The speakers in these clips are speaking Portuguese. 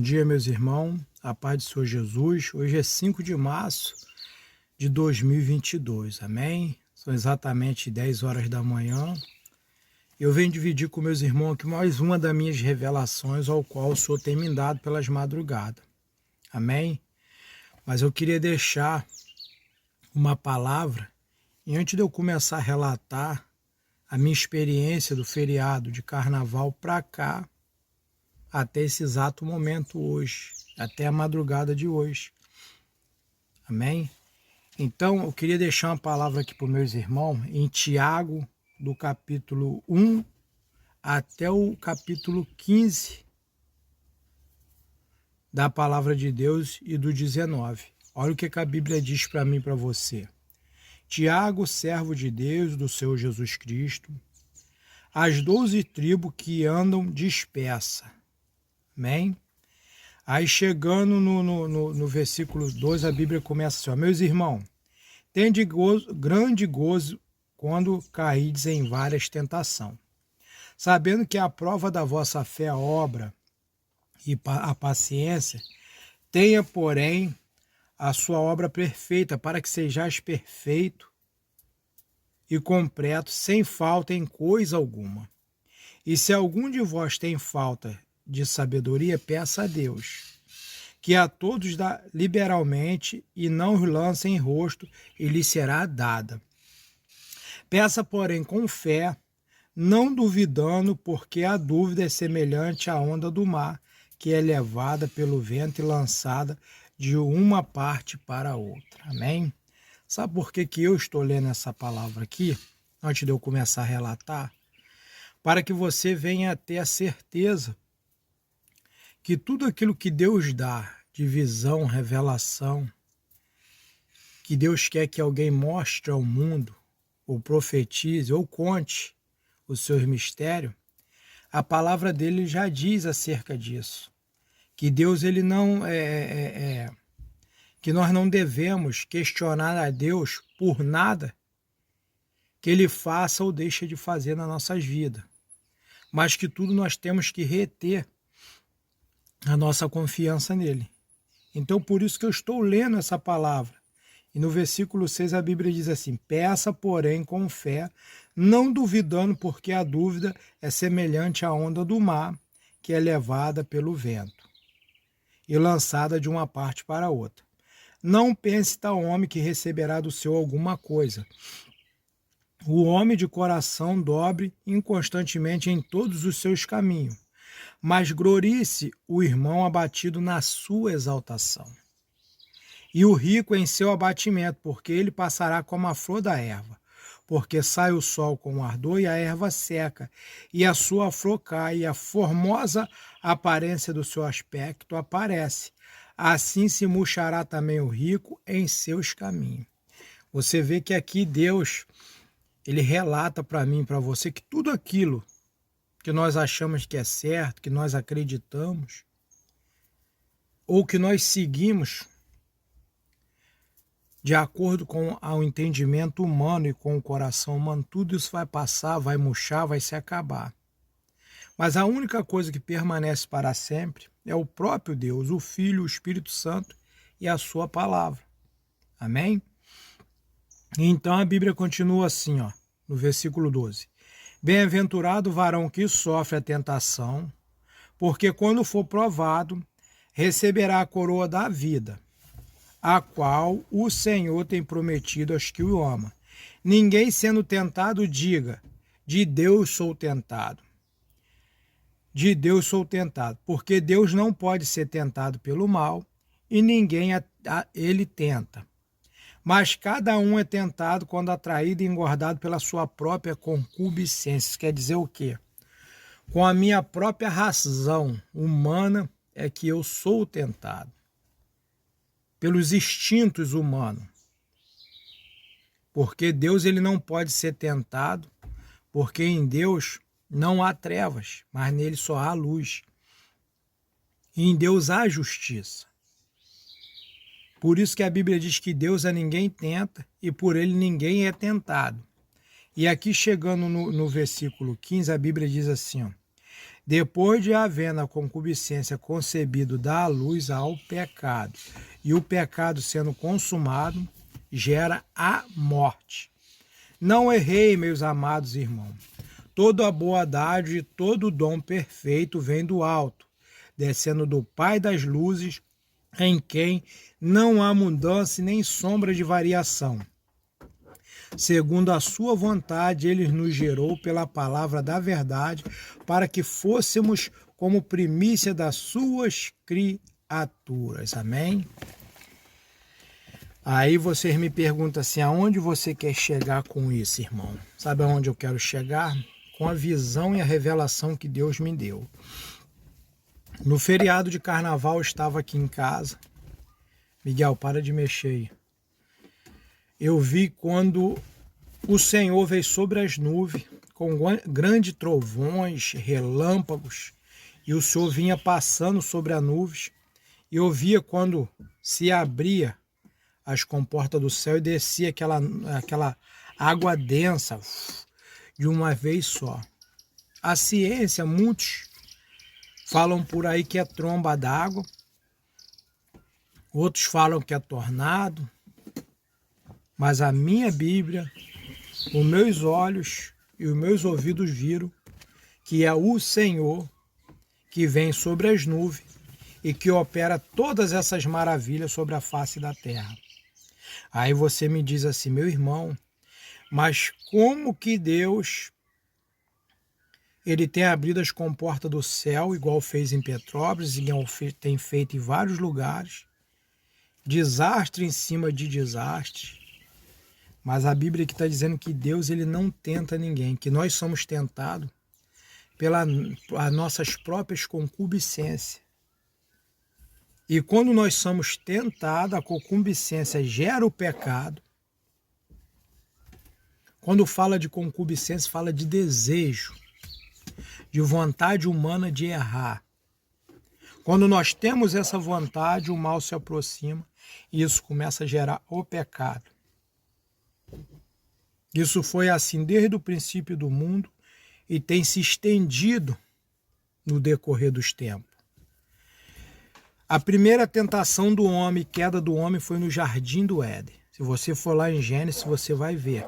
dia, meus irmãos, a paz do Senhor Jesus. Hoje é 5 de março de 2022, amém? São exatamente 10 horas da manhã. Eu venho dividir com meus irmãos aqui mais uma das minhas revelações ao qual o Senhor tem me dado pelas madrugadas, amém? Mas eu queria deixar uma palavra, e antes de eu começar a relatar a minha experiência do feriado de carnaval para cá, até esse exato momento hoje, até a madrugada de hoje. Amém? Então, eu queria deixar uma palavra aqui para os meus irmãos, em Tiago, do capítulo 1 até o capítulo 15 da palavra de Deus e do 19. Olha o que a Bíblia diz para mim e para você. Tiago, servo de Deus, do Senhor Jesus Cristo, as 12 tribos que andam dispersas. Amém? Aí chegando no versículo 2, a Bíblia começa assim, ó, meus irmãos, tende grande gozo quando caídes em várias tentações, sabendo que a prova da vossa fé, a obra e a paciência, tenha, porém, a sua obra perfeita, para que sejais perfeito e completo, sem falta em coisa alguma. E se algum de vós tem falta de sabedoria, peça a Deus, que a todos dá liberalmente e não os lança em rosto, e lhe será dada. Peça, porém, com fé, não duvidando, porque a dúvida é semelhante à onda do mar, que é levada pelo vento e lançada de uma parte para a outra. Amém? Sabe por que eu estou lendo essa palavra aqui, antes de eu começar a relatar? Para que você venha a ter a certeza que tudo aquilo que Deus dá de visão, revelação, que Deus quer que alguém mostre ao mundo, ou profetize, ou conte os seus mistérios, a palavra dele já diz acerca disso. Que Deus, ele não que nós não devemos questionar a Deus por nada que ele faça ou deixe de fazer nas nossas vidas, mas que tudo nós temos que reter a nossa confiança nele. Então, por isso que eu estou lendo essa palavra. E no versículo 6 a Bíblia diz assim, peça, porém, com fé, não duvidando, porque a dúvida é semelhante à onda do mar, que é levada pelo vento e lançada de uma parte para outra. Não pense tal homem que receberá do Senhor alguma coisa. O homem de coração dobre inconstantemente em todos os seus caminhos, mas glorie-se o irmão abatido na sua exaltação. E o rico em seu abatimento, porque ele passará como a flor da erva. Porque sai o sol com ardor e a erva seca, e a sua flor cai, e a formosa aparência do seu aspecto aparece. Assim se murchará também o rico em seus caminhos. Você vê que aqui Deus, ele relata para mim e para você que tudo aquilo que nós achamos que é certo, que nós acreditamos, ou que nós seguimos de acordo com o entendimento humano e com o coração humano, tudo isso vai passar, vai murchar, vai se acabar. Mas a única coisa que permanece para sempre é o próprio Deus, o Filho, o Espírito Santo e a sua palavra. Amém? Então a Bíblia continua assim, ó, no versículo 12. Bem-aventurado o varão que sofre a tentação, porque quando for provado, receberá a coroa da vida, a qual o Senhor tem prometido aos que o amam. Ninguém sendo tentado diga, de Deus sou tentado. De Deus sou tentado, porque Deus não pode ser tentado pelo mal, e ninguém ele tenta. Mas cada um é tentado quando atraído e engordado pela sua própria concupiscência. Isso quer dizer o quê? Com a minha própria razão humana é que eu sou tentado. Pelos instintos humanos. Porque Deus, ele não pode ser tentado, porque em Deus não há trevas, mas nele só há luz. E em Deus há justiça. Por isso que a Bíblia diz que Deus a ninguém tenta e por ele ninguém é tentado. E aqui chegando no versículo 15, a Bíblia diz assim, ó, Depois de haver na concupiscência concebido, dá à luz ao pecado. E o pecado sendo consumado, gera a morte. Não errei, meus amados irmãos. Toda a boa dádiva e todo o dom perfeito vem do alto, descendo do Pai das luzes, em quem não há mudança nem sombra de variação. Segundo a sua vontade, ele nos gerou pela palavra da verdade, para que fôssemos como primícia das suas criaturas. Amém? Aí vocês me perguntam assim, aonde você quer chegar com isso, irmão? Sabe aonde eu quero chegar? Com a visão e a revelação que Deus me deu. No feriado de carnaval eu estava aqui em casa. Miguel, para de mexer aí. Eu vi quando o Senhor veio sobre as nuvens, com grandes trovões, relâmpagos, e o Senhor vinha passando sobre as nuvens, e eu via quando se abria as comportas do céu e descia aquela água densa de uma vez só. A ciência, muitos falam por aí que é tromba d'água, outros falam que é tornado, mas a minha Bíblia, os meus olhos e os meus ouvidos viram que é o Senhor que vem sobre as nuvens e que opera todas essas maravilhas sobre a face da terra. Aí você me diz assim, meu irmão, mas como que Deus ele tem abrido as comportas do céu, igual fez em Petrópolis, igual tem feito em vários lugares, desastre em cima de desastre. Mas a Bíblia aqui está dizendo que Deus ele não tenta ninguém, que nós somos tentados pelas nossas próprias concupiscências. E quando nós somos tentados, a concupiscência gera o pecado. Quando fala de concupiscência, fala de desejo, de vontade humana de errar. Quando nós temos essa vontade, o mal se aproxima e isso começa a gerar o pecado. Isso foi assim desde o princípio do mundo e tem se estendido no decorrer dos tempos. A primeira tentação do homem, queda do homem, foi no Jardim do Éden. Se você for lá em Gênesis, você vai ver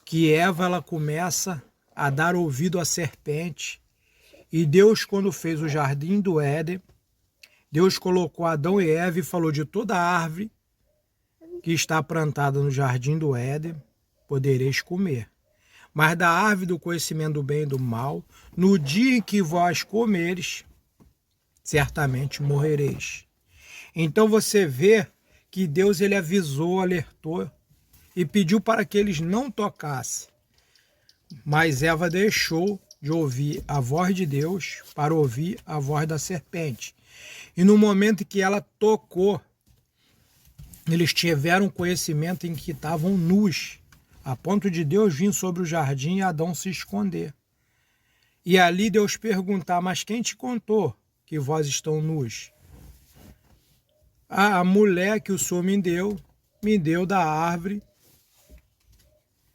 que Eva ela começa a dar ouvido à serpente. E Deus, quando fez o Jardim do Éden, Deus colocou Adão e Eva e falou de toda árvore que está plantada no Jardim do Éden, podereis comer. Mas da árvore do conhecimento do bem e do mal, no dia em que vós comeres, certamente morrereis. Então você vê que Deus ele avisou, alertou e pediu para que eles não tocassem. Mas Eva deixou de ouvir a voz de Deus para ouvir a voz da serpente. E no momento em que ela tocou, eles tiveram conhecimento em que estavam nus, a ponto de Deus vir sobre o jardim e Adão se esconder. E ali Deus perguntar, mas quem te contou que vós estão nus? A mulher que o Senhor me deu da árvore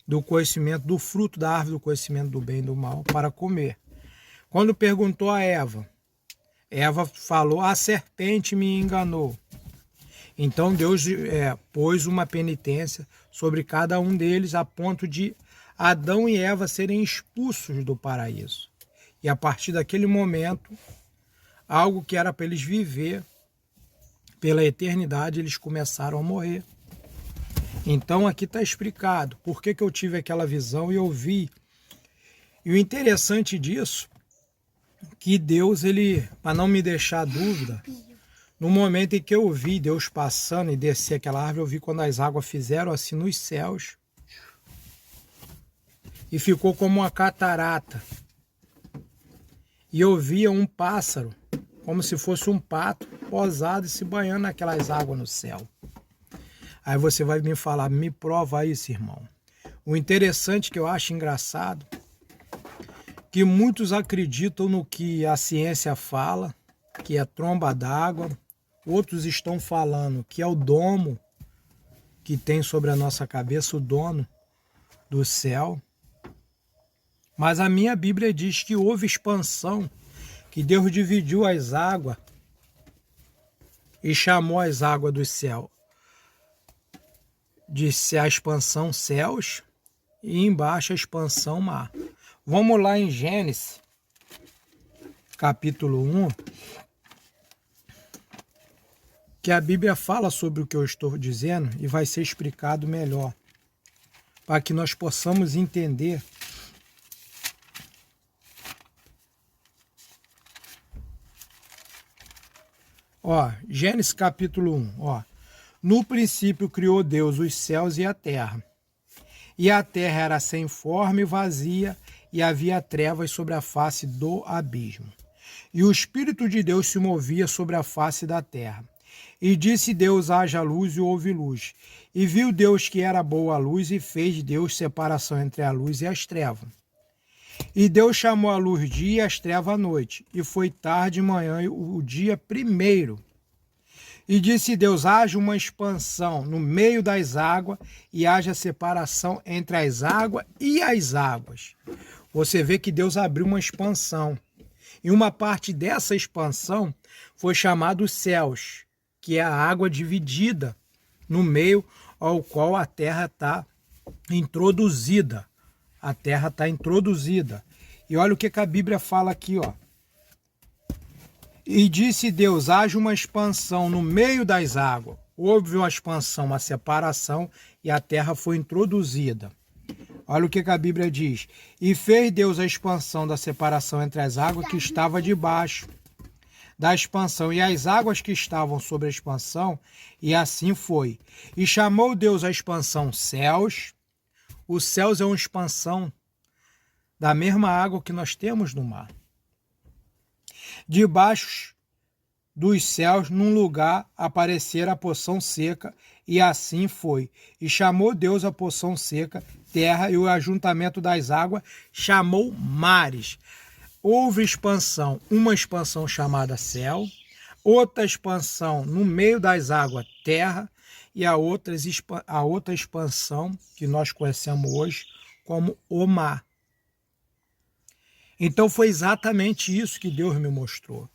do conhecimento, do fruto da árvore do conhecimento do bem e do mal para comer. Quando perguntou a Eva, Eva falou, a serpente me enganou. Então Deus pôs uma penitência sobre cada um deles a ponto de Adão e Eva serem expulsos do paraíso. E a partir daquele momento, algo que era para eles viver pela eternidade, eles começaram a morrer. Então aqui está explicado por que eu tive aquela visão e eu vi. E o interessante disso, que Deus, ele, para não me deixar dúvida, no momento em que eu vi Deus passando e descer aquela árvore, eu vi quando as águas fizeram assim nos céus e ficou como uma catarata. E eu via um pássaro, como se fosse um pato, posado e se banhando naquelas águas no céu. Aí você vai me falar, me prova isso, irmão. O interessante que eu acho engraçado, que muitos acreditam no que a ciência fala, que é tromba d'água, outros estão falando que é o domo que tem sobre a nossa cabeça, o dono do céu. Mas a minha Bíblia diz que houve expansão, que Deus dividiu as águas e chamou as águas do céu. Disse a expansão céus e embaixo a expansão mar. Vamos lá em Gênesis, capítulo 1, que a Bíblia fala sobre o que eu estou dizendo e vai ser explicado melhor, para que nós possamos entender. Gênesis capítulo 1, No princípio criou Deus os céus e a terra. E a terra era sem forma e vazia, e havia trevas sobre a face do abismo. E o Espírito de Deus se movia sobre a face da terra. E disse Deus, haja luz, e houve luz. E viu Deus que era boa a luz, e fez Deus separação entre a luz e as trevas. E Deus chamou a luz dia e as trevas noite. E foi tarde e manhã o dia primeiro. E disse Deus, haja uma expansão no meio das águas e haja separação entre as águas e as águas. Você vê que Deus abriu uma expansão. E uma parte dessa expansão foi chamada os céus, que é a água dividida no meio ao qual a terra está introduzida. A terra está introduzida. E olha o que a Bíblia fala aqui, E disse Deus, haja uma expansão no meio das águas. Houve uma expansão, uma separação, e a terra foi introduzida. Olha o que a Bíblia diz. E fez Deus a expansão da separação entre as águas que estava debaixo da expansão e as águas que estavam sobre a expansão, e assim foi. E chamou Deus a expansão céus. Os céus é uma expansão da mesma água que nós temos no mar. Debaixo dos céus, num lugar, aparecera a porção seca, e assim foi. E chamou Deus a porção seca, terra, e o ajuntamento das águas chamou mares. Houve expansão, uma expansão chamada céu, outra expansão no meio das águas, terra, e a outra expansão que nós conhecemos hoje como o mar. Então foi exatamente isso que Deus me mostrou.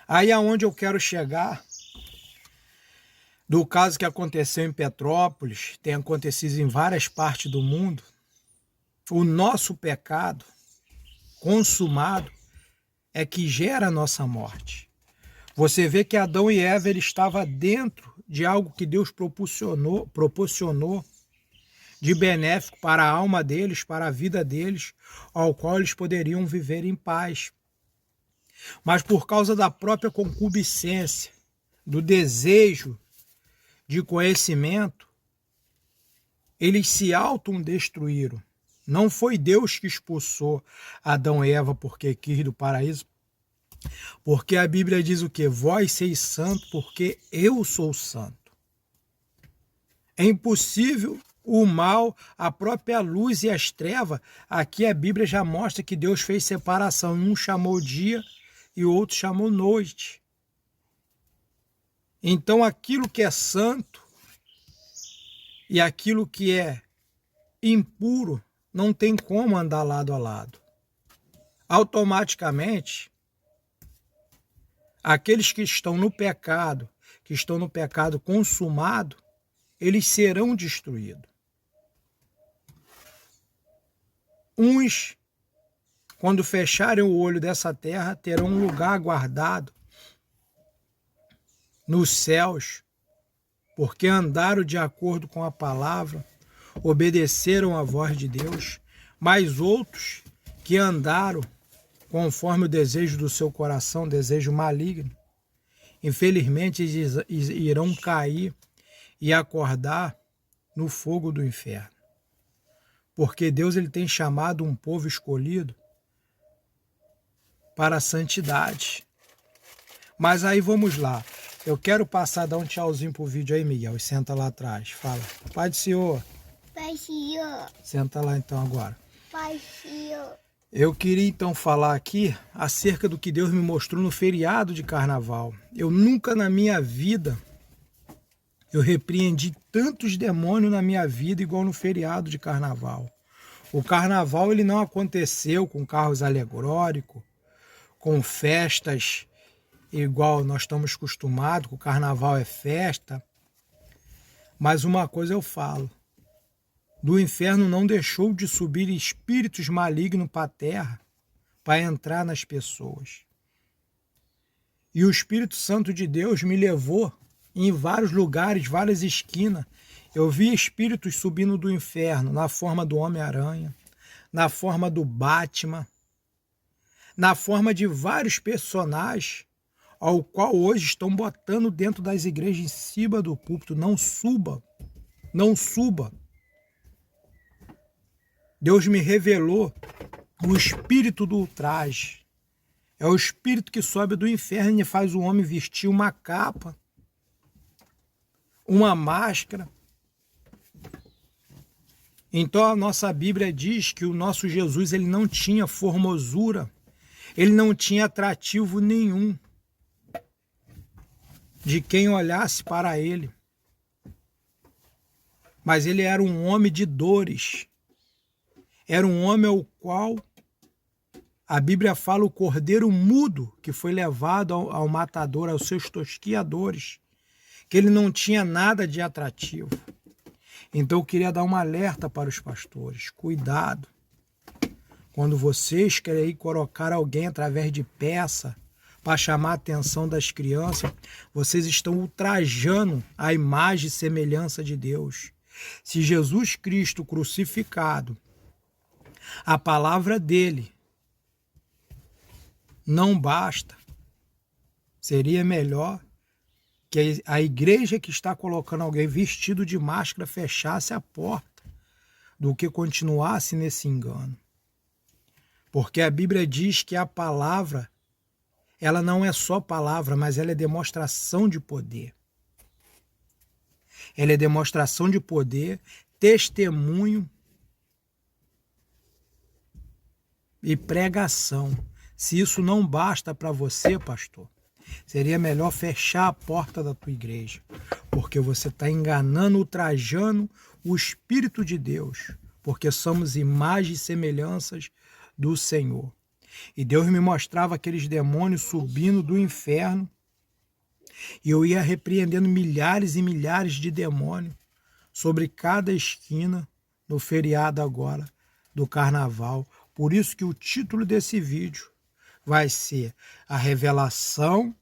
Aí aonde eu quero chegar, do caso que aconteceu em Petrópolis, tem acontecido em várias partes do mundo, o nosso pecado consumado é que gera a nossa morte. Você vê que Adão e Eva ele estava dentro de algo que Deus proporcionou de benéfico para a alma deles, para a vida deles, ao qual eles poderiam viver em paz. Mas por causa da própria concupiscência, do desejo de conhecimento, eles se autodestruíram. Não foi Deus que expulsou Adão e Eva porque quis do paraíso, porque a Bíblia diz o quê? Vós seis santos porque eu sou santo. É impossível o mal, a própria luz e as trevas. Aqui a Bíblia já mostra que Deus fez separação. Um chamou dia e o outro chamou noite. Então aquilo que é santo e aquilo que é impuro não tem como andar lado a lado. Automaticamente, aqueles que estão no pecado consumado, eles serão destruídos. Uns, quando fecharem o olho dessa terra, terão um lugar guardado nos céus, porque andaram de acordo com a palavra, obedeceram a voz de Deus, mas outros que andaram conforme o desejo do seu coração, desejo maligno, infelizmente eles irão cair e acordar no fogo do inferno. Porque Deus ele tem chamado um povo escolhido para a santidade. Mas aí vamos lá. Eu quero passar, dar um tchauzinho pro vídeo aí, Miguel. E senta lá atrás. Fala. Pai do Senhor. Pai, Senhor. Senta lá então agora. Pai, Senhor. Eu queria então falar aqui acerca do que Deus me mostrou no feriado de carnaval. Eu nunca na minha vida eu repreendi tantos demônios na minha vida igual no feriado de carnaval. O carnaval ele não aconteceu com carros alegóricos, com festas igual nós estamos acostumados, que o carnaval é festa. Mas uma coisa eu falo, do inferno não deixou de subir espíritos malignos para a terra, para entrar nas pessoas. E o Espírito Santo de Deus me levou em vários lugares, várias esquinas. Eu vi espíritos subindo do inferno na forma do Homem-Aranha, na forma do Batman, na forma de vários personagens, ao qual hoje estão botando dentro das igrejas em cima do púlpito. Não suba, não suba. Deus me revelou o espírito do ultraje. É o espírito que sobe do inferno e faz o homem vestir uma capa, uma máscara. Então a nossa Bíblia diz que o nosso Jesus ele não tinha formosura, ele não tinha atrativo nenhum de quem olhasse para ele. Mas ele era um homem de dores. Era um homem ao qual a Bíblia fala o cordeiro mudo que foi levado ao matador, aos seus tosquiadores, que ele não tinha nada de atrativo. Então eu queria dar um alerta para os pastores. Cuidado. Quando vocês querem colocar alguém através de peça para chamar a atenção das crianças, vocês estão ultrajando a imagem e semelhança de Deus. Se Jesus Cristo crucificado, a palavra dele não basta, seria melhor que a igreja que está colocando alguém vestido de máscara fechasse a porta do que continuasse nesse engano. Porque a Bíblia diz que a palavra, ela não é só palavra, mas ela é demonstração de poder. Ela é demonstração de poder, testemunho e pregação. Se isso não basta para você, pastor, seria melhor fechar a porta da tua igreja, porque você está enganando, ultrajando o Espírito de Deus, porque somos imagens e semelhanças do Senhor. E Deus me mostrava aqueles demônios subindo do inferno, e eu ia repreendendo milhares e milhares de demônios sobre cada esquina no feriado agora do carnaval. Por isso que o título desse vídeo vai ser a revelação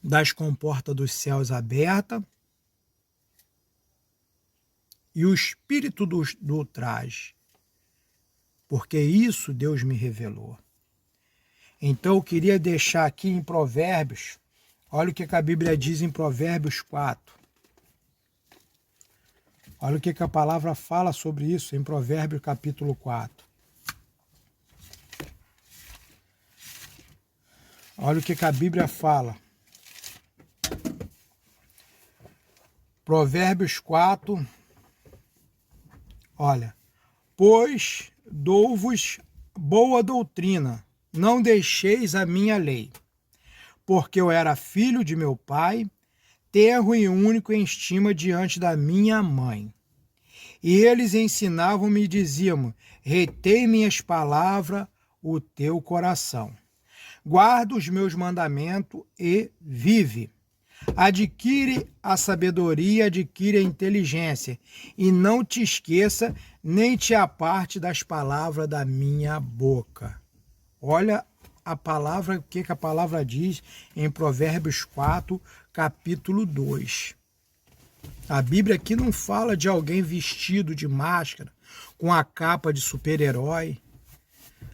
das comportas dos céus abertas e o espírito do ultraje. Porque isso Deus me revelou. Então eu queria deixar aqui em Provérbios, olha o que a Bíblia diz em Provérbios 4. Olha o que a palavra fala sobre isso em Provérbios capítulo 4. Olha o que a Bíblia fala. Provérbios 4. Olha. Pois dou-vos boa doutrina, não deixeis a minha lei. Porque eu era filho de meu pai, tenro e único em estima diante da minha mãe. E eles ensinavam-me e diziam: retém minhas palavras o teu coração. Guarda os meus mandamentos e vive. Adquire a sabedoria, adquire a inteligência, e não te esqueça, nem te aparte das palavras da minha boca. Olha a palavra, o que a palavra diz em Provérbios 4, capítulo 2. A Bíblia aqui não fala de alguém vestido de máscara, com a capa de super-herói.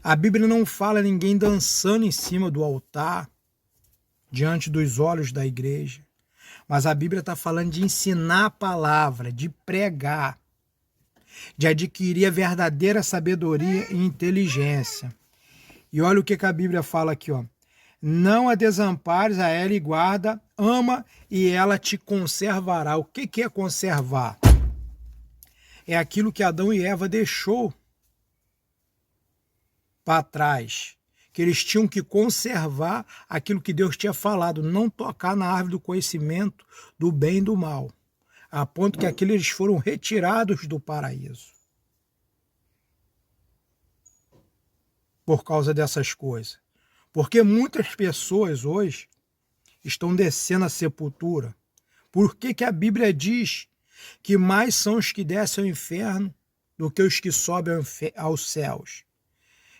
A Bíblia não fala ninguém dançando em cima do altar, diante dos olhos da igreja. Mas a Bíblia está falando de ensinar a palavra, de pregar, de adquirir a verdadeira sabedoria e inteligência. E olha o que a Bíblia fala aqui, ó. Não a desampares, a ela e guarda, ama e ela te conservará. O que é conservar? É aquilo que Adão e Eva deixou para trás, que eles tinham que conservar aquilo que Deus tinha falado, não tocar na árvore do conhecimento do bem e do mal, a ponto que aqueles foram retirados do paraíso. por causa dessas coisas. Porque muitas pessoas hoje estão descendo à sepultura. Por que a Bíblia diz que mais são os que descem ao inferno do que os que sobem aos céus?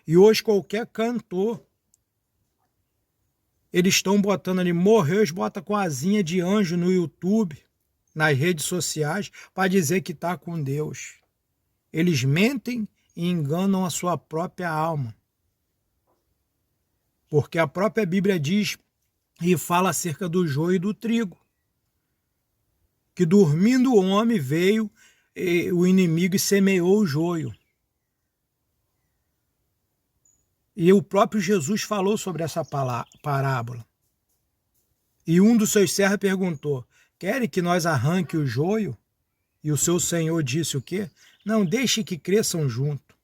E hoje qualquer cantor, eles estão botando ali, morreu, eles botam com asinha de anjo no YouTube, nas redes sociais, para dizer que está com Deus. Eles mentem e enganam a sua própria alma. Porque a própria Bíblia diz e fala acerca do joio e do trigo. Que dormindo o homem veio o inimigo e semeou o joio. E o próprio Jesus falou sobre essa parábola. E um dos seus servos perguntou: querem que nós arranque o joio? E o seu senhor disse o quê? Não, deixe que cresçam junto.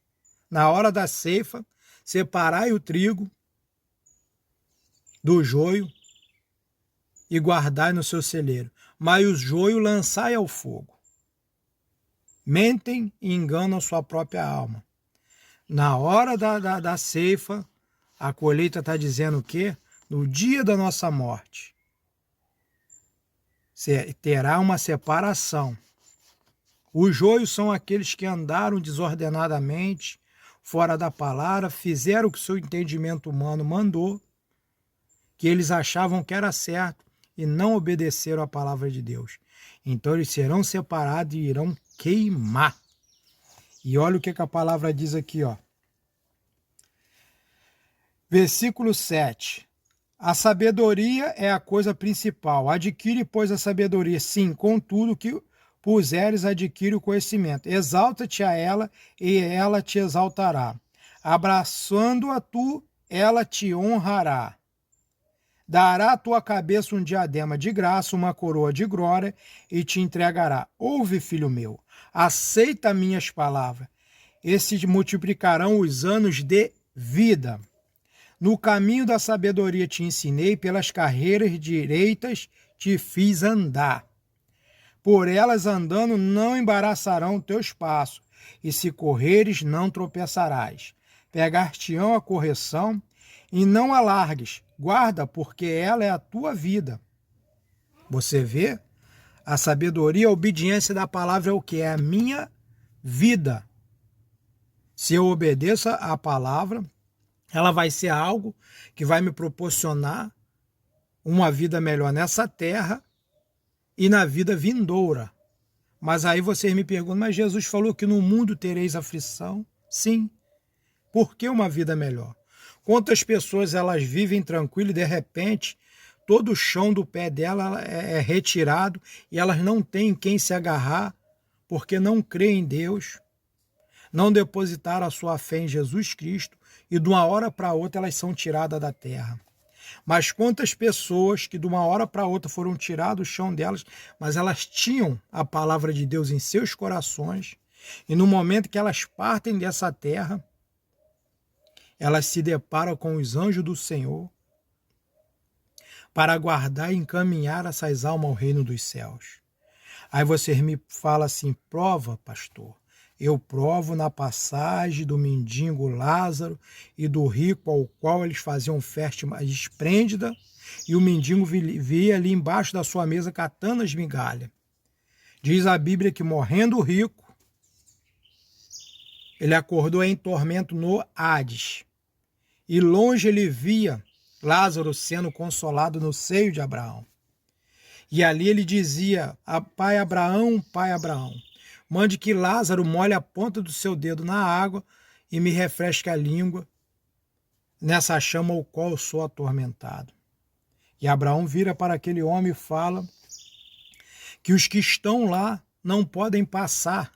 Na hora da ceifa, separai o trigo do joio e guardai no seu celeiro. Mas o joio lançai ao fogo. Mentem e enganam sua própria alma. Na hora da ceifa, a colheita está dizendo o quê? No dia da nossa morte, terá uma separação. Os joios são aqueles que andaram desordenadamente, fora da palavra, fizeram o que o seu entendimento humano mandou, que eles achavam que era certo e não obedeceram à palavra de Deus. Então eles serão separados e irão queimar. E olha o que a palavra diz aqui, ó. Versículo 7. A sabedoria é a coisa principal. Adquire, pois, a sabedoria. Sim, contudo que puseres, adquire o conhecimento. Exalta-te a ela e ela te exaltará. Abraçando-a tu, ela te honrará. Dará à tua cabeça um diadema de graça, uma coroa de glória, e te entregará. Ouve, filho meu, aceita minhas palavras. Esses multiplicarão os anos de vida. No caminho da sabedoria te ensinei, pelas carreiras direitas te fiz andar. Por elas andando não embaraçarão teus passos, e se correres não tropeçarás. Pegar-te-ão a correção, e não a largues. Guarda, porque ela é a tua vida. Você vê? A sabedoria, a obediência da palavra é o que? É a minha vida. Se eu obedeço à palavra, ela vai ser algo que vai me proporcionar uma vida melhor nessa terra e na vida vindoura. Mas aí vocês me perguntam, mas Jesus falou que no mundo tereis aflição? Sim. Por que uma vida melhor? Quantas pessoas elas vivem tranquilo e de repente todo o chão do pé dela é retirado e elas não têm quem se agarrar porque não creem em Deus, não depositaram a sua fé em Jesus Cristo e de uma hora para outra elas são tiradas da terra. Mas quantas pessoas que de uma hora para outra foram tiradas do chão delas, mas elas tinham a palavra de Deus em seus corações e no momento que elas partem dessa terra, elas se deparam com os anjos do Senhor para guardar e encaminhar essas almas ao reino dos céus. Aí você me fala assim, prova, pastor. Eu provo na passagem do mendigo Lázaro e do rico ao qual eles faziam festa esplêndida, e o mendigo via ali embaixo da sua mesa catando as migalhas. Diz a Bíblia que morrendo o rico, ele acordou em tormento no Hades. E longe ele via Lázaro sendo consolado no seio de Abraão. E ali ele dizia, pai Abraão, mande que Lázaro molhe a ponta do seu dedo na água e me refresque a língua nessa chama ao qual eu sou atormentado. E Abraão vira para aquele homem e fala que os que estão lá não podem passar,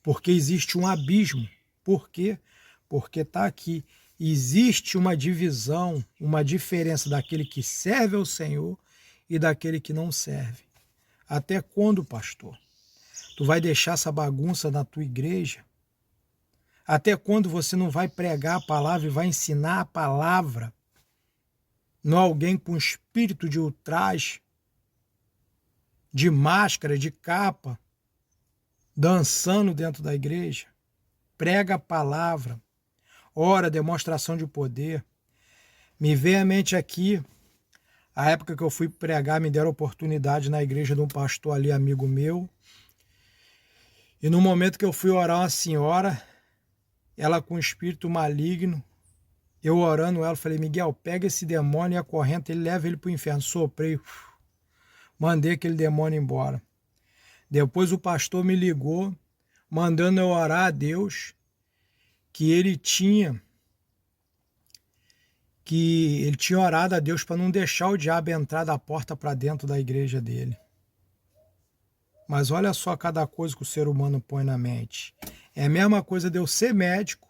porque existe um abismo. Por quê? Porque está aqui. Existe uma divisão, uma diferença daquele que serve ao Senhor e daquele que não serve. Até quando, pastor? Tu vai deixar essa bagunça na tua igreja? Até quando você não vai pregar a palavra e vai ensinar a palavra? Não alguém com espírito de ultraje, de máscara, de capa, dançando dentro da igreja? Prega a palavra. ora, demonstração de poder. Me vem à mente aqui, a época que eu fui pregar, me deram oportunidade na igreja de um pastor ali, amigo meu. E no momento que eu fui orar uma senhora, ela com espírito maligno, eu orando ela, falei, Miguel, pega esse demônio e acorrenta, ele leva ele para o inferno. Soprei, mandei aquele demônio embora. Depois o pastor me ligou, mandando eu orar a Deus, que ele tinha orado a Deus para não deixar o diabo entrar da porta para dentro da igreja dele. Mas olha só cada coisa que o ser humano põe na mente. É a mesma coisa de eu ser médico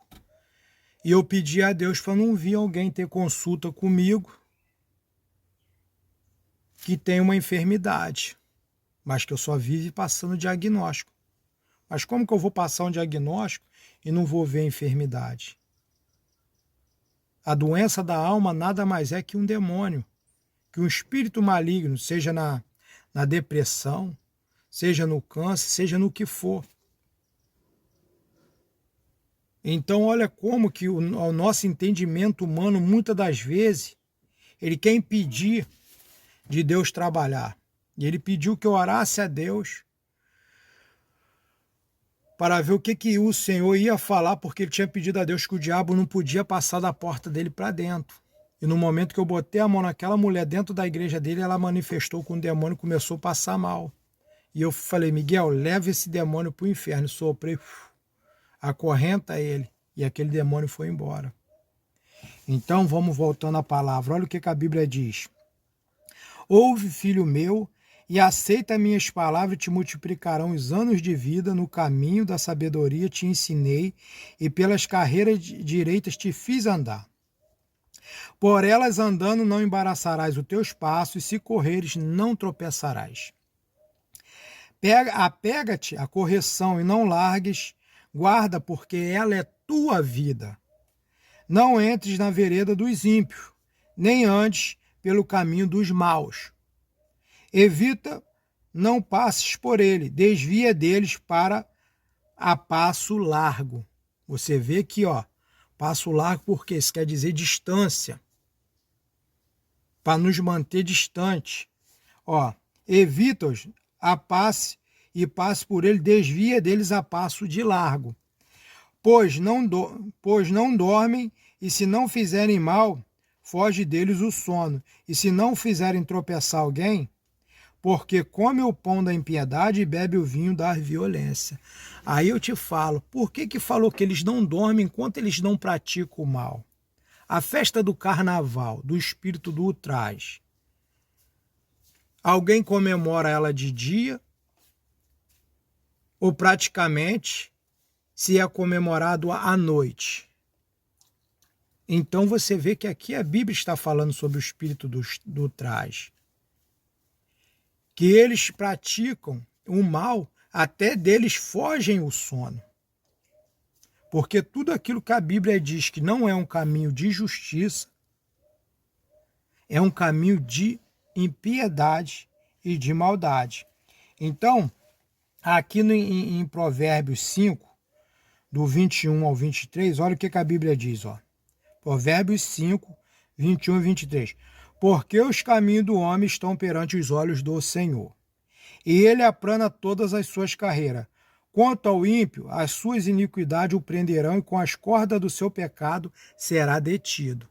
e eu pedir a Deus para não vir alguém ter consulta comigo que tem uma enfermidade, mas que eu só vive passando diagnóstico. Mas como que eu vou passar um diagnóstico e não vou ver a enfermidade? A doença da alma nada mais é que um demônio, que um espírito maligno, seja na depressão, seja no câncer, seja no que for. Então olha como que o nosso entendimento humano, muitas das vezes, ele quer impedir de Deus trabalhar. E ele pediu que eu orasse a Deus para ver o que o Senhor ia falar, porque ele tinha pedido a Deus que o diabo não podia passar da porta dele para dentro. E no momento que eu botei a mão naquela mulher dentro da igreja dele, ela manifestou com o demônio e começou a passar mal. E eu falei, Miguel, leva esse demônio para o inferno. Soprei, acorrenta ele. E aquele demônio foi embora. Então vamos voltando à palavra. Olha o que a Bíblia diz. Ouve, filho meu, e aceita minhas palavras, e te multiplicarão os anos de vida, no caminho da sabedoria te ensinei, e pelas carreiras direitas te fiz andar. Por elas andando não embaraçarás os teus passos, e se correres não tropeçarás. Apega-te à correção e não largues, guarda, porque ela é tua vida. Não entres na vereda dos ímpios, nem andes pelo caminho dos maus. Evita, não passes por ele, desvia deles para a passo largo. Você vê aqui, ó, passo largo porque isso quer dizer distância. Para nos manter distante. Ó, evita-os a passe e passe por ele, desvia deles a passo de largo. Pois não dormem, e se não fizerem mal, foge deles o sono. E se não fizerem tropeçar alguém, porque come o pão da impiedade e bebe o vinho da violência. Aí eu te falo, por que falou que eles não dormem enquanto eles não praticam o mal? A festa do carnaval, do espírito do ultraje. Alguém comemora ela de dia, ou praticamente se é comemorado à noite. Então você vê que aqui a Bíblia está falando sobre o espírito do ultraje. Que eles praticam o mal, até deles fogem o sono. Porque tudo aquilo que a Bíblia diz que não é um caminho de justiça, é um caminho de impiedade e de maldade. Então, aqui em Provérbios 5, do 21 ao 23, olha o que a Bíblia diz. Ó. Provérbios 5, 21 e 23. Porque os caminhos do homem estão perante os olhos do Senhor, e ele aprana todas as suas carreiras. Quanto ao ímpio, as suas iniquidades o prenderão, e com as cordas do seu pecado será detido.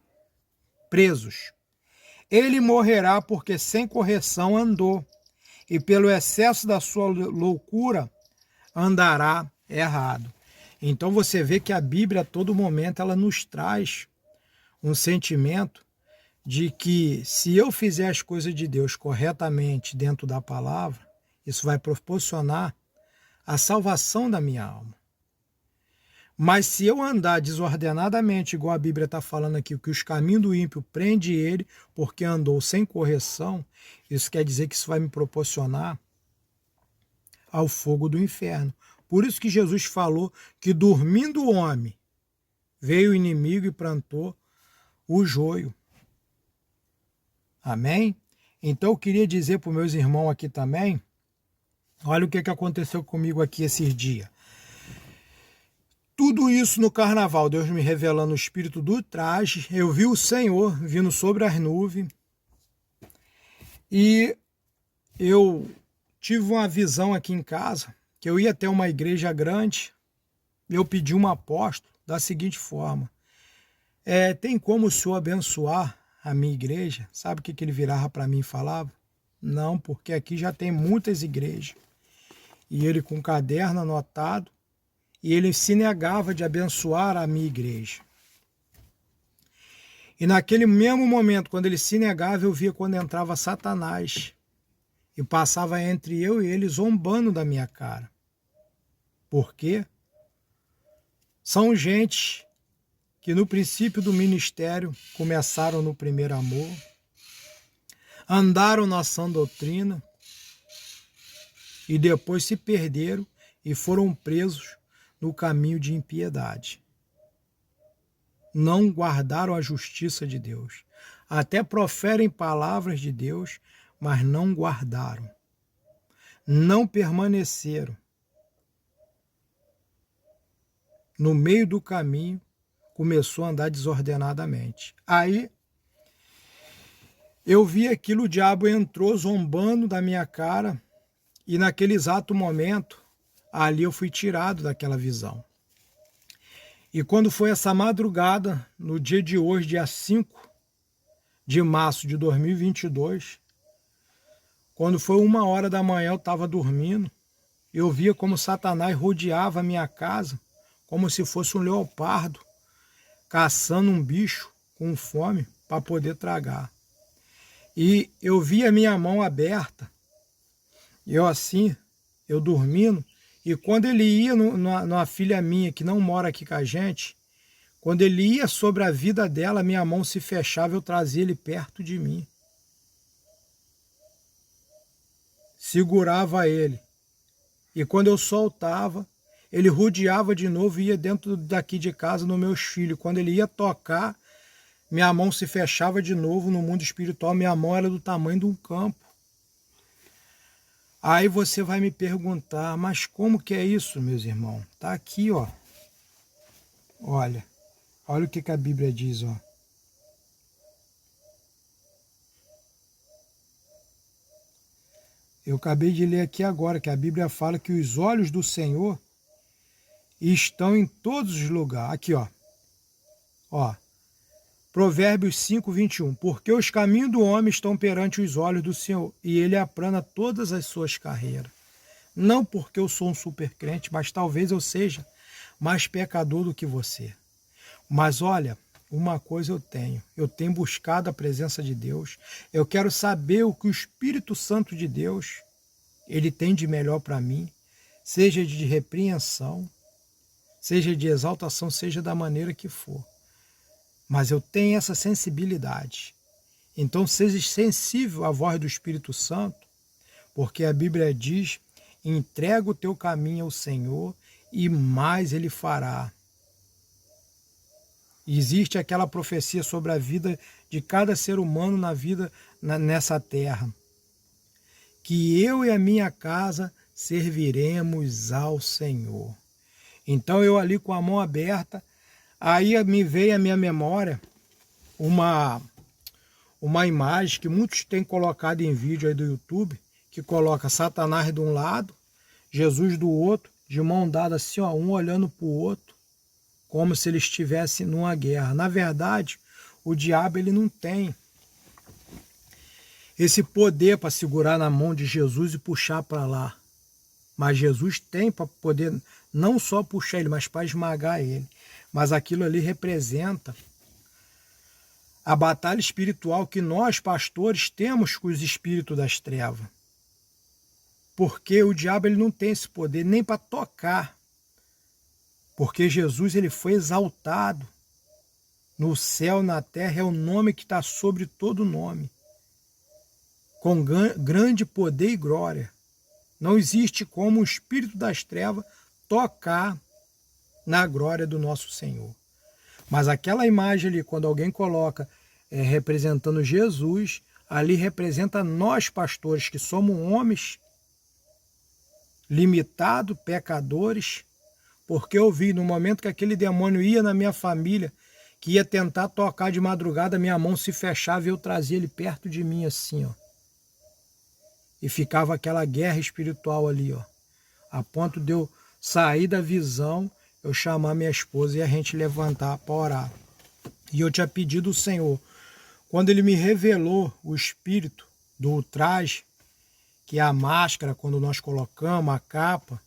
Presos. Ele morrerá porque sem correção andou, e pelo excesso da sua loucura andará errado. Então você vê que a Bíblia a todo momento ela nos traz um sentimento de que se eu fizer as coisas de Deus corretamente dentro da palavra, isso vai proporcionar a salvação da minha alma. Mas se eu andar desordenadamente, igual a Bíblia está falando aqui, que os caminhos do ímpio prende ele porque andou sem correção, isso quer dizer que isso vai me proporcionar ao fogo do inferno. Por isso que Jesus falou que dormindo o homem, veio o inimigo e plantou o joio. Amém? Então eu queria dizer para os meus irmãos aqui também, olha o que aconteceu comigo aqui esses dias. tudo isso no carnaval, Deus me revelando o espírito do traje, eu vi o Senhor vindo sobre as nuvens e eu tive uma visão aqui em casa, que eu ia até uma igreja grande, eu pedi um apóstolo da seguinte forma: tem como o senhor abençoar a minha igreja? Sabe o que ele virava para mim e falava? Não, porque aqui já tem muitas igrejas. E ele com um caderno anotado, e ele se negava de abençoar a minha igreja. E naquele mesmo momento, quando ele se negava, eu via quando entrava Satanás e passava entre eu e ele zombando da minha cara. Por quê? São gente que no princípio do ministério começaram no primeiro amor, andaram na sã doutrina e depois se perderam e foram presos no caminho de impiedade. Não guardaram a justiça de Deus. Até proferem palavras de Deus, mas não guardaram. Não permaneceram. No meio do caminho, começou a andar desordenadamente. Aí, eu vi aquilo, o diabo entrou zombando da minha cara, e naquele exato momento, ali eu fui tirado daquela visão. E quando foi essa madrugada, no dia de hoje, dia 5 de março de 2022, quando foi 1h da manhã, eu estava dormindo, eu via como Satanás rodeava a minha casa, como se fosse um leopardo, caçando um bicho com fome para poder tragar. E eu via a minha mão aberta, eu dormindo, e quando ele ia numa filha minha que não mora aqui com a gente, quando ele ia sobre a vida dela, minha mão se fechava, eu trazia ele perto de mim. Segurava ele. E quando eu soltava, ele rodeava de novo e ia dentro daqui de casa nos meus filhos. Quando ele ia tocar, minha mão se fechava de novo no mundo espiritual, minha mão era do tamanho de um campo. Aí você vai me perguntar, mas como que é isso, meus irmãos? Tá aqui, ó. Olha o que a Bíblia diz, ó. Eu acabei de ler aqui agora que a Bíblia fala que os olhos do Senhor estão em todos os lugares. Aqui, ó. Ó. Provérbios 5:21. Porque os caminhos do homem estão perante os olhos do Senhor, e ele aplana todas as suas carreiras. Não porque eu sou um super crente, mas talvez eu seja mais pecador do que você. Mas olha, uma coisa eu tenho buscado a presença de Deus, eu quero saber o que o Espírito Santo de Deus, ele tem de melhor para mim, seja de repreensão, seja de exaltação, seja da maneira que for. Mas eu tenho essa sensibilidade. Então seja sensível à voz do Espírito Santo, porque a Bíblia diz, entrega o teu caminho ao Senhor e mais Ele fará. Existe aquela profecia sobre a vida de cada ser humano nessa terra. Que eu e a minha casa serviremos ao Senhor. Então eu ali com a mão aberta, aí me veio à minha memória uma imagem que muitos têm colocado em vídeo aí do YouTube, que coloca Satanás de um lado, Jesus do outro, de mão dada assim, ó, um olhando para o outro, como se eles estivessem numa guerra. Na verdade, o diabo ele não tem esse poder para segurar na mão de Jesus e puxar para lá. Mas Jesus tem para poder não só puxar ele, mas para esmagar ele. Mas aquilo ali representa a batalha espiritual que nós, pastores, temos com os espíritos das trevas. Porque o diabo ele não tem esse poder nem para tocar. Porque Jesus ele foi exaltado no céu, na terra, é o nome que está sobre todo nome. Com grande poder e glória. Não existe como o espírito das trevas tocar na glória do nosso Senhor. Mas aquela imagem ali, quando alguém coloca representando Jesus, ali representa nós pastores, que somos homens limitados, pecadores, porque eu vi no momento que aquele demônio ia na minha família, que ia tentar tocar de madrugada, minha mão se fechava e eu trazia ele perto de mim assim, ó. E ficava aquela guerra espiritual ali, ó. A ponto de eu sair da visão, eu chamar minha esposa e a gente levantar para orar. E eu tinha pedido ao Senhor, quando Ele me revelou o espírito do traje, que é a máscara, quando nós colocamos a capa,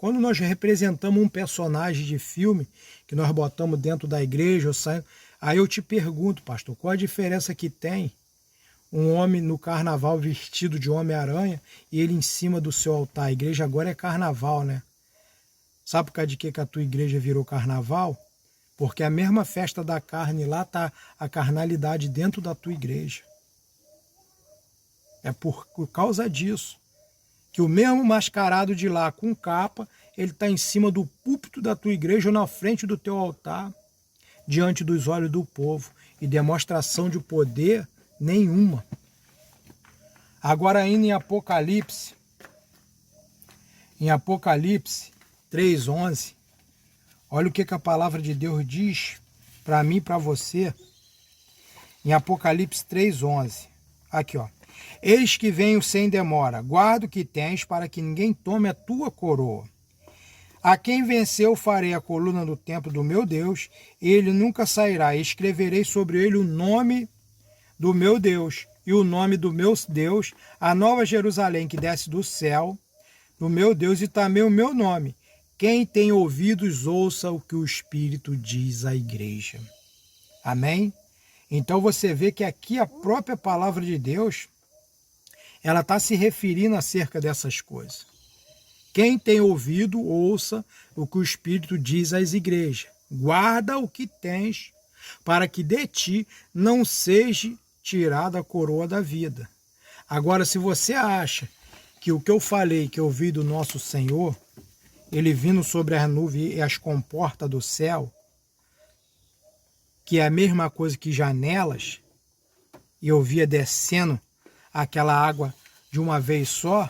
quando nós representamos um personagem de filme, que nós botamos dentro da igreja, aí eu te pergunto, pastor, qual a diferença que tem um homem no carnaval vestido de Homem-Aranha e ele em cima do seu altar? A igreja agora é carnaval, né? Sabe por causa de que a tua igreja virou carnaval? Porque a mesma festa da carne lá está a carnalidade dentro da tua igreja. É por causa disso que o mesmo mascarado de lá com capa, ele está em cima do púlpito da tua igreja ou na frente do teu altar, diante dos olhos do povo, e demonstração de poder nenhuma. Agora indo em Apocalipse 3:11, olha o que a palavra de Deus diz para mim e para você. Em Apocalipse 3:11, aqui ó. Eis que venho sem demora, guarda o que tens para que ninguém tome a tua coroa. A quem venceu farei a coluna do templo do meu Deus, e ele nunca sairá. Escreverei sobre ele o nome do meu Deus e o nome do meu Deus, a nova Jerusalém que desce do céu, do meu Deus, e também o meu nome. Quem tem ouvidos, ouça o que o Espírito diz à igreja. Amém? Então você vê que aqui a própria palavra de Deus, ela está se referindo acerca dessas coisas. Quem tem ouvido, ouça o que o Espírito diz às igrejas. Guarda o que tens, para que de ti não seja tirada a coroa da vida. Agora, se você acha que o que eu falei, que eu vi do nosso Senhor, ele vindo sobre as nuvens e as comportas do céu, que é a mesma coisa que janelas, e eu via descendo aquela água de uma vez só,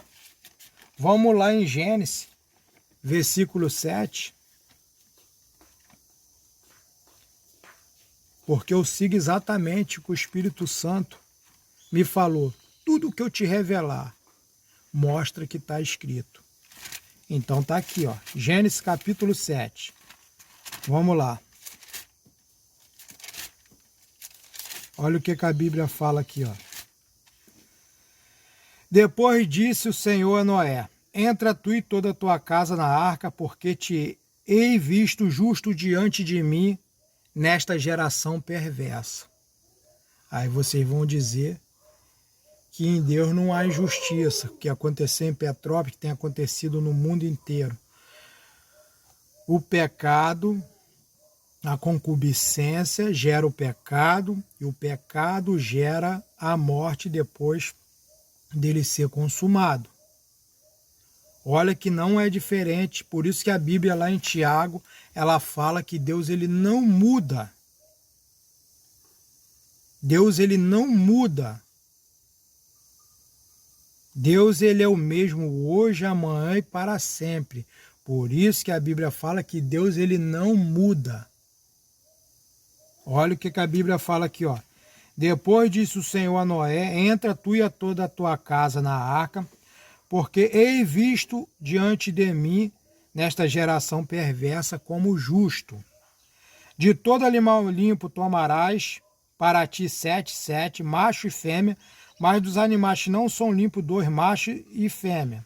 vamos lá em Gênesis, versículo 7. Porque eu sigo exatamente o que o Espírito Santo me falou. Tudo que eu te revelar, mostra que está escrito. Então está aqui, ó, Gênesis capítulo 7. Vamos lá. Olha o que a Bíblia fala aqui, ó. Depois disse o Senhor a Noé: entra tu e toda a tua casa na arca, porque te hei visto justo diante de mim nesta geração perversa. Aí vocês vão dizer que em Deus não há injustiça, o que aconteceu em Petrópolis, que tem acontecido no mundo inteiro. O pecado, a concupiscência gera o pecado, e o pecado gera a morte depois dele ser consumado. Olha que não é diferente, por isso que a Bíblia lá em Tiago, ela fala que Deus ele não muda. Deus ele não muda. Deus ele é o mesmo hoje, amanhã e para sempre. Por isso que a Bíblia fala que Deus ele não muda. Olha o que a Bíblia fala aqui, ó. Depois disse o Senhor a Noé: entra tu e a toda a tua casa na arca, porque hei visto diante de mim nesta geração perversa como justo. De todo animal limpo tomarás para ti 7, macho e fêmea, mas dos animais que não são limpos 2 machos e fêmea.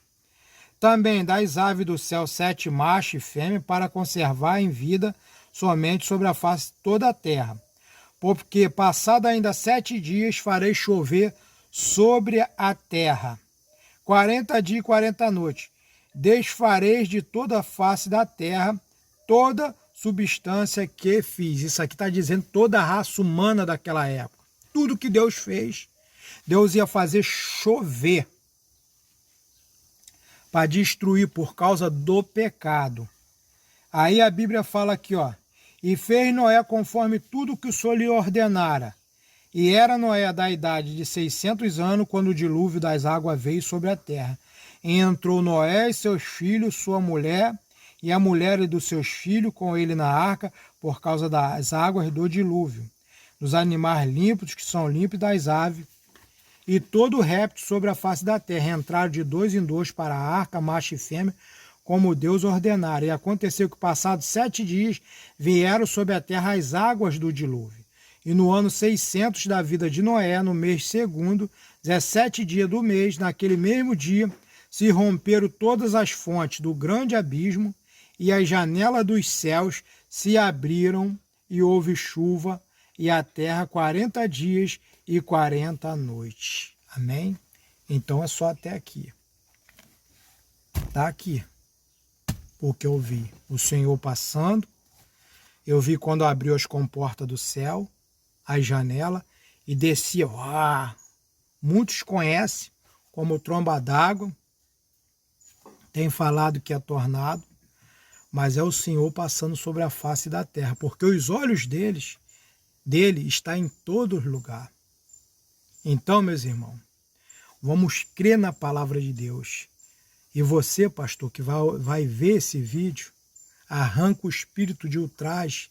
Também das aves do céu 7 machos e fêmea, para conservar em vida somente sobre a face de toda a terra. Porque passado ainda 7 dias farei chover sobre a terra 40 dias e 40 noites. Desfareis de toda a face da terra toda substância que fiz. Isso aqui está dizendo toda a raça humana daquela época. Tudo que Deus fez, Deus ia fazer chover para destruir por causa do pecado. Aí a Bíblia fala aqui, ó. E fez Noé conforme tudo que o Senhor lhe ordenara. E era Noé da idade de 600 anos, quando o dilúvio das águas veio sobre a terra. E entrou Noé e seus filhos, sua mulher e a mulher e dos seus filhos com ele na arca, por causa das águas do dilúvio, dos animais limpos que são limpos, das aves, e todo réptil sobre a face da terra entraram de 2 em 2 para a arca, macho e fêmea, como Deus ordenara. E aconteceu que, passados 7 dias, vieram sobre a terra as águas do dilúvio. E no ano 600 da vida de Noé, no mês segundo, 17 dias do mês, naquele mesmo dia, se romperam todas as fontes do grande abismo, e as janelas dos céus se abriram, e houve chuva, e a terra 40 dias e 40 noites. Amém? Então é só até aqui. Está aqui. Porque eu vi o Senhor passando, eu vi quando abriu as comportas do céu, as janelas, e descia. Muitos conhecem como tromba d'água, tem falado que é tornado, mas é o Senhor passando sobre a face da terra, porque os olhos dele está em todo lugar. Então, meus irmãos, vamos crer na palavra de Deus. E você, pastor, que vai ver esse vídeo, arranca o espírito de ultraje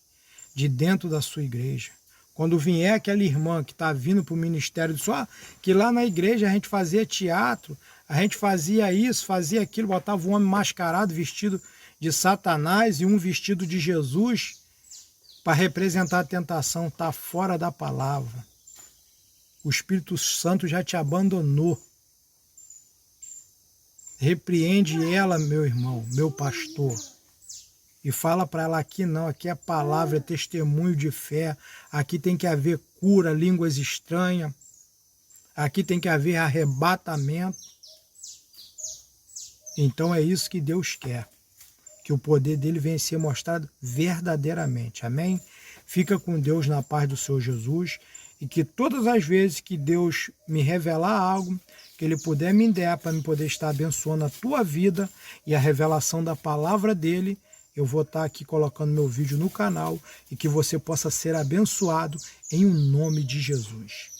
de dentro da sua igreja. Quando vier aquela irmã que está vindo para o ministério, diz, que lá na igreja a gente fazia teatro, a gente fazia isso, fazia aquilo, botava um homem mascarado, vestido de Satanás e um vestido de Jesus para representar a tentação, está fora da palavra. O Espírito Santo já te abandonou. Repreende ela, meu irmão, meu pastor. E fala para ela, aqui não, aqui é palavra, é testemunho de fé. Aqui tem que haver cura, línguas estranhas. Aqui tem que haver arrebatamento. Então é isso que Deus quer. Que o poder dele venha a ser mostrado verdadeiramente. Amém? Fica com Deus na paz do Senhor Jesus. E que todas as vezes que Deus me revelar algo, que Ele puder me der para me poder estar abençoando a tua vida e a revelação da palavra dEle, eu vou estar aqui colocando meu vídeo no canal e que você possa ser abençoado em nome de Jesus.